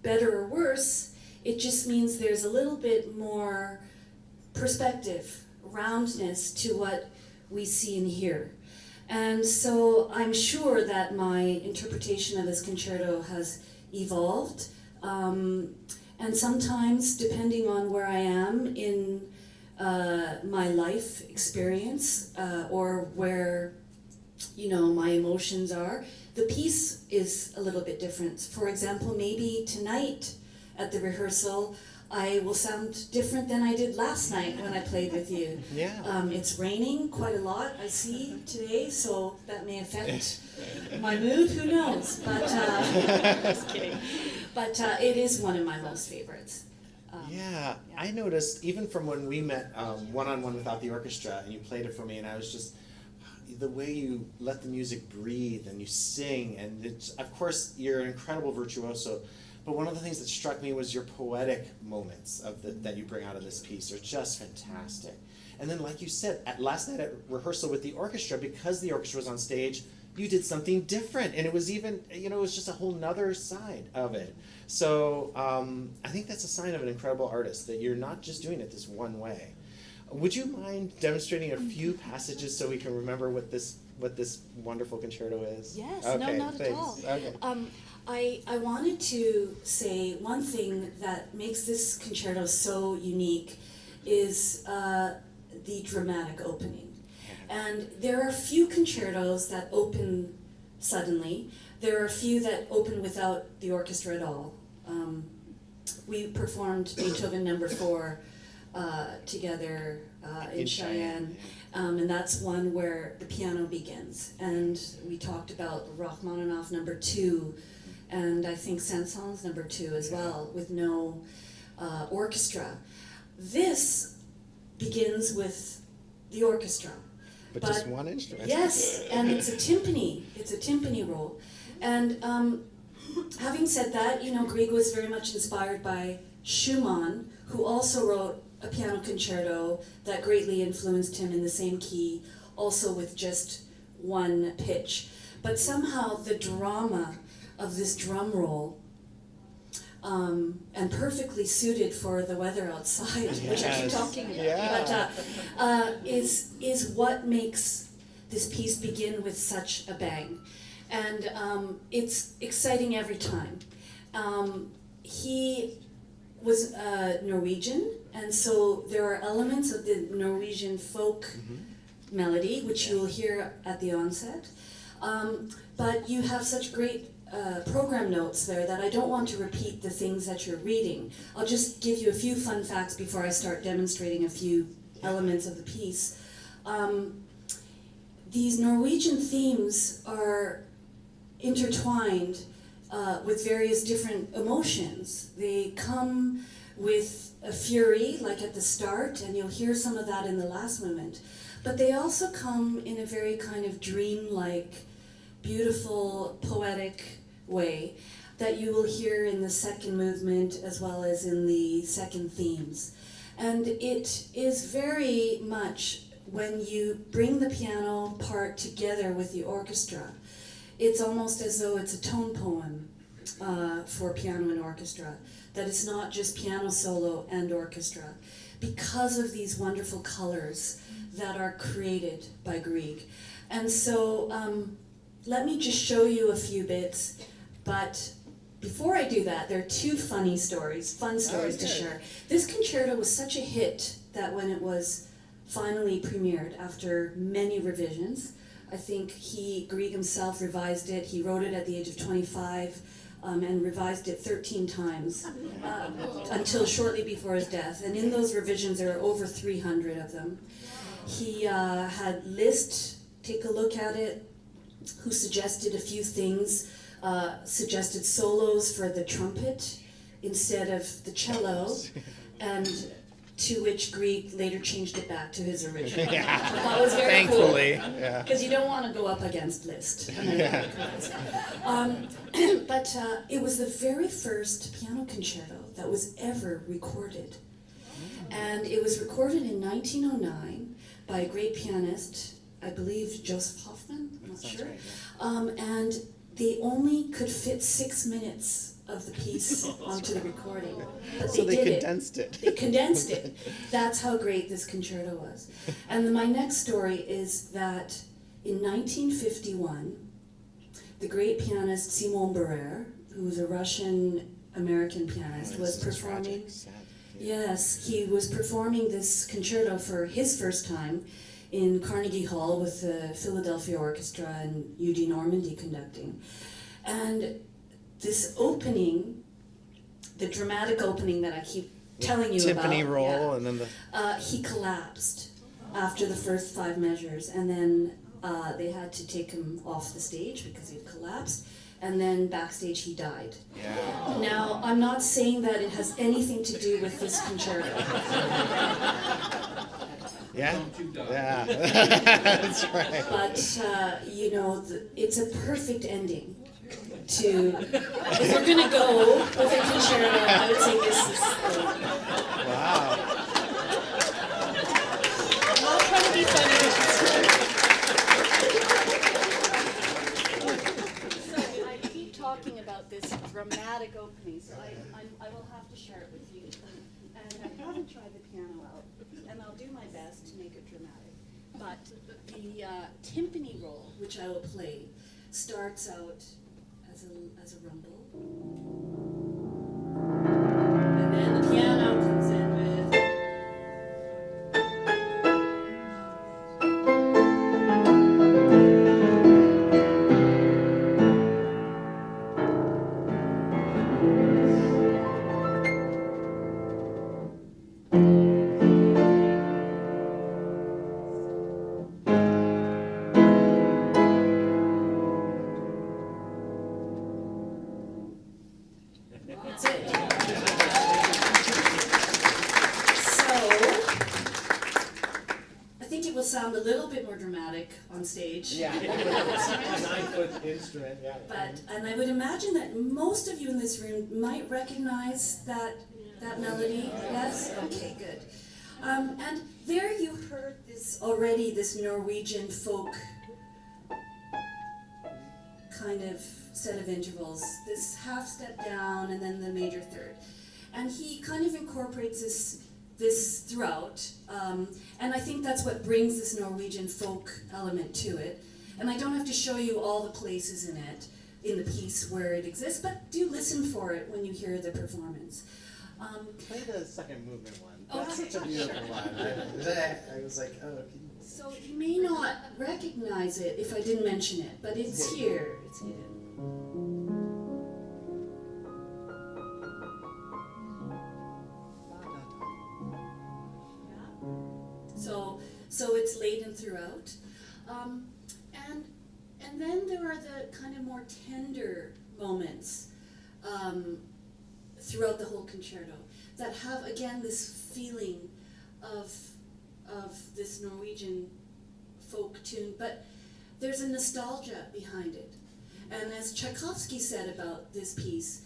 better or worse. It just means there's a little bit more perspective, roundness to what we see and hear. And so I'm sure that my interpretation of this concerto has evolved. And sometimes, depending on where I am in my life experience or where, my emotions are, the piece is a little bit different. For example, maybe tonight at the rehearsal, I will sound different than I did last night when I played with you.
Yeah.
It's raining quite a lot, I see, today, so that may affect my mood, who knows? But, just kidding. But it is one of my most favorites.
Yeah, I noticed even from when we met one-on-one without the orchestra, and you played it for me, and I was just, the way you let the music breathe and you sing, and of course you're an incredible virtuoso, but one of the things that struck me was your poetic moments that you bring out of this piece are just fantastic. And then, like you said, last night at rehearsal with the orchestra, because the orchestra was on stage, you did something different, and it was even, it was just a whole nother side of it. So I think that's a sign of an incredible artist, that you're not just doing it this one way. Would you mind demonstrating a few passages so we can remember what this wonderful concerto is?
Yes,
okay,
no, not
thanks.
at all.
Okay.
I wanted to say one thing that makes this concerto so unique is the dramatic opening. And there are a few concertos that open suddenly. There are a few that open without the orchestra at all. We performed Beethoven No. 4 together in Cheyenne, and that's one where the piano begins. And we talked about Rachmaninoff No. 2, and I think Saint-Saëns No. 2 as well, with no orchestra. This begins with the orchestra.
But just one instrument.
Yes, and it's a timpani. It's a timpani roll. And having said that, Grieg was very much inspired by Schumann, who also wrote a piano concerto that greatly influenced him in the same key, also with just one pitch. But somehow the drama of this drum roll, and perfectly suited for the weather outside, which I keep talking about, but is what makes this piece begin with such a bang. And it's exciting every time. He was Norwegian, and so there are elements of the Norwegian folk melody, which you'll hear at the onset. But you have such great program notes there that I don't want to repeat the things that you're reading. I'll just give you a few fun facts before I start demonstrating a few elements of the piece. These Norwegian themes are intertwined with various different emotions. They come with a fury, like at the start, and you'll hear some of that in the last movement. But they also come in a very kind of dreamlike, beautiful, poetic way that you will hear in the second movement as well as in the second themes. And it is very much when you bring the piano part together with the orchestra, it's almost as though it's a tone poem for piano and orchestra, that it's not just piano solo and orchestra, because of these wonderful colors that are created by Grieg. And so let me just show you a few bits, but before I do that, there are two fun stories to share. This concerto was such a hit that when it was finally premiered after many revisions, I think Grieg himself revised it. He wrote it at the age of 25 and revised it 13 times until shortly before his death. And in those revisions, there are over 300 of them. He had Liszt take a look at it, who suggested a few things, suggested solos for the trumpet instead of the cello, and to which Grieg later changed it back to his original. That was very
Thankfully,
cool.
yeah.
Because you don't want to go up against Liszt. But it was the very first piano concerto that was ever recorded. And it was recorded in 1909 by a great pianist, I believe Joseph Hoffman, I'm not sure.
Right, yeah.
And they only could fit 6 minutes of the piece onto the recording. But
So they
did
condensed it.
They condensed it. That's how great this concerto was. And my next story is that in 1951, the great pianist Simon Barrère, who was a Russian-American pianist, was performing. Yes, he was performing this concerto for his first time in Carnegie Hall with the Philadelphia Orchestra and Eugene Normandy conducting. And this opening, the dramatic opening that I keep telling you
Timpani
about,
roll, and then the
he collapsed after the first 5 measures, and then they had to take him off the stage because he had collapsed, and then backstage he died.
yeah.
Now, I'm not saying that it has anything to do with this concerto.
Yeah. Yeah. That's right.
But, you know, it's a perfect ending to, if we're going to go with a concerto, I would say this is
Wow.
I'm not trying to be funny. So I keep talking about this dramatic opening, so I will have to share it with you. And I haven't tried the piano out, and I'll do my best to make it dramatic. But the timpani roll,
which I will play, starts out as a rumble. And then the piano comes in with. That's it. So, I think it will sound a little bit more dramatic on stage.
Yeah. 9-foot instrument. Yeah.
And I would imagine that most of you in this room might recognize that melody. Yes? Okay, good. And there you heard this Norwegian folk kind of set of intervals, this half step down and then the major third. And he kind of incorporates this throughout, and I think that's what brings this Norwegian folk element to it. And I don't have to show you all the places in the piece where it exists, but do listen for it when you hear the performance.
Play the second movement one.
Oh,
That's
okay,
such a beautiful one. I was like, oh.
So you may not recognize it if I didn't mention it, but it's here. It's here. So it's laden throughout, and then there are the kind of more tender moments throughout the whole concerto that have again this feeling of this Norwegian folk tune, but there's a nostalgia behind it. And as Chokfi said about this piece,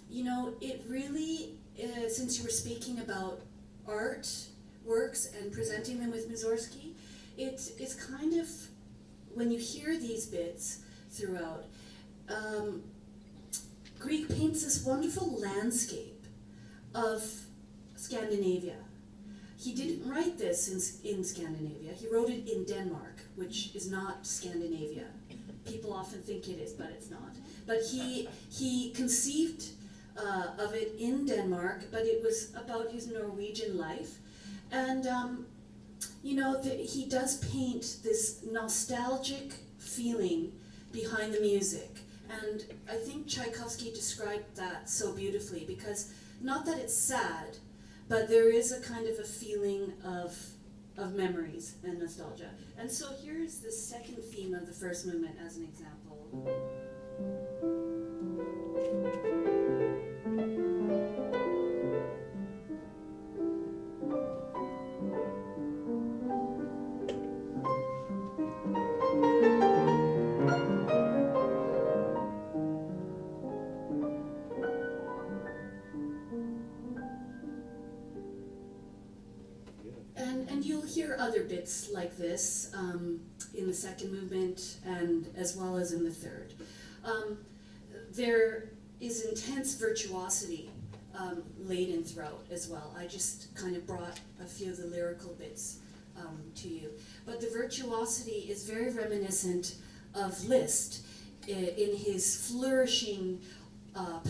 you know, it really, since you were speaking about art works and presenting them with Mussorgsky, it's kind of, when you hear these bits throughout, Grieg paints this wonderful landscape of Scandinavia. He didn't write this in Scandinavia. He wrote it in Denmark, which is not Scandinavia. People often think it is, but it's not. But he conceived of it in Denmark, but it was about his Norwegian life. And he does paint this nostalgic feeling behind the music. And I think Tchaikovsky described that so beautifully, because not that it's sad, but there is a kind of a feeling of memories and nostalgia. And so here's the second theme of the first movement as an example. And you'll hear other bits like this in the second movement and as well as in the third. There is intense virtuosity laden throughout as well. I just kind of brought a few of the lyrical bits to you. But the virtuosity is very reminiscent of Liszt in his flourishing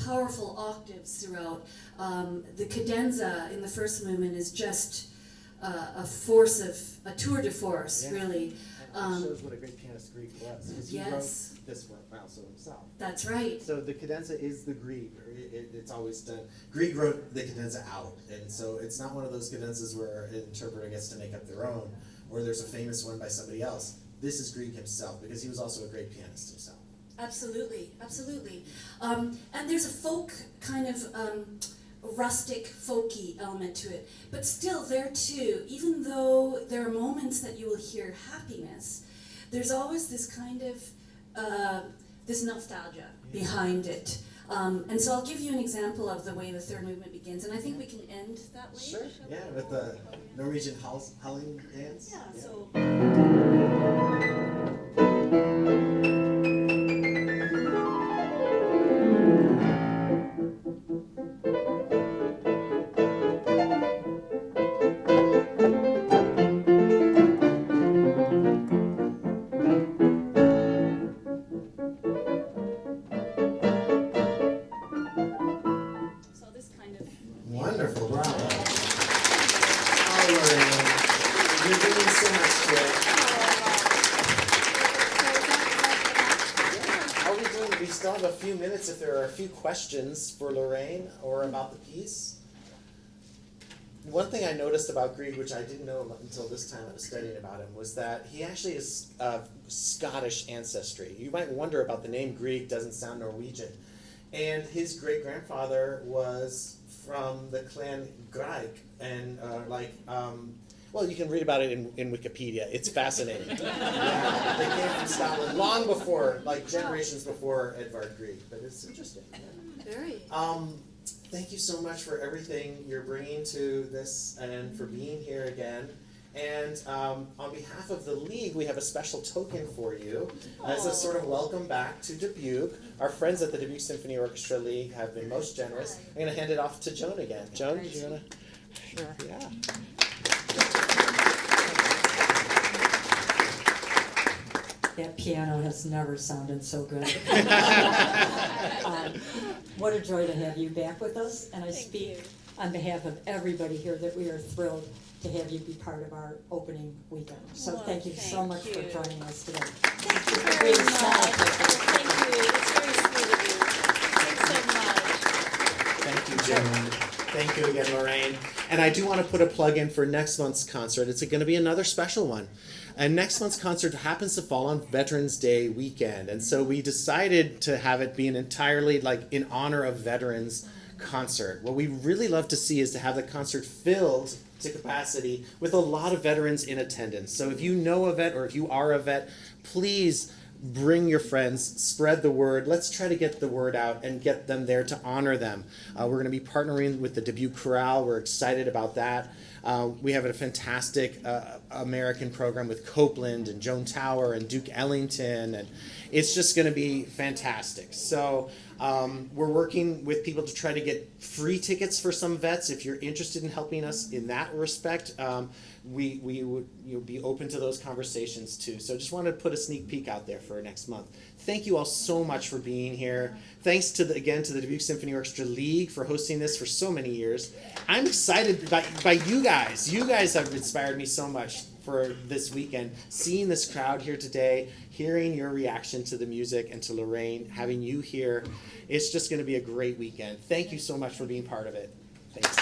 powerful octaves throughout. The cadenza in the first movement is just a tour de force,
Yeah.
really.
It shows what a great pianist Grieg was, because he wrote this work also himself.
That's right.
So the cadenza is the Grieg. It's always done. Grieg wrote the cadenza out, and so it's not one of those cadenzas where an interpreter gets to make up their own, or there's a famous one by somebody else. This is Grieg himself, because he was also a great pianist himself.
Absolutely, absolutely. And there's a folk kind of rustic, folky element to it. But still, there too, even though there are moments that you will hear happiness, there's always this kind of, this nostalgia behind it. And so I'll give you an example of the way the third movement begins, and I think we can end that way.
Sure,
shall we?
yeah, with the Norwegian howling dance.
Yeah, so...
Wonderful, bravo. Oh, Lorraine, you're doing so much good. How are we doing? We still have a few minutes if there are a few questions for Lorraine or about the piece. One thing I noticed about Grieg, which I didn't know until this time I was studying about him, was that he actually is of Scottish ancestry. You might wonder about the name Grieg, doesn't sound Norwegian. And his great-grandfather was from the clan Grieg, and well, you can read about it in Wikipedia. It's fascinating. Yeah, they came from Scotland long before, like generations before Edvard Grieg, but it's interesting. Yeah.
Very.
Thank you so much for everything you're bringing to this and for being here again. And on behalf of the League, we have a special token for you as a sort of welcome back to Dubuque. Our friends at the Dubuque Symphony Orchestra League have been most generous. I'm going to hand it off to Joan again. Joan, do you want to?
Sure.
Yeah.
That piano has never sounded so good. What a joy to have you back with us, and I speak on behalf of everybody here that we are thrilled to have you be part of our opening weekend. So
Well,
thank you so
thank
much
you.
for joining us today.
Thank you
It's
very
really
much.
sad.
Thank you. It's very sweet of you. Thanks so much.
Thank you, Joan. Thank you again, Lorraine. And I do want to put a plug in for next month's concert. It's going to be another special one. And next month's concert happens to fall on Veterans Day weekend. And so we decided to have it be an entirely in honor of veterans concert. What we really love to see is to have the concert filled to capacity with a lot of veterans in attendance. So if you know a vet or if you are a vet, please bring your friends, spread the word. Let's try to get the word out and get them there to honor them. We're going to be partnering with the Dubuque Chorale. We're excited about that. We have a fantastic American program with Copeland and Joan Tower and Duke Ellington, and it's just going to be fantastic. So We're working with people to try to get free tickets for some vets. If you're interested in helping us in that respect, we would be open to those conversations too. So just wanted to put a sneak peek out there for next month. Thank you all so much for being here. Thanks to the Dubuque Symphony Orchestra League for hosting this for so many years. I'm excited by you guys. You guys have inspired me so much for this weekend. Seeing this crowd here today, hearing your reaction to the music and to Lorraine, having you here, it's just going to be a great weekend. Thank you so much for being part of it. Thanks.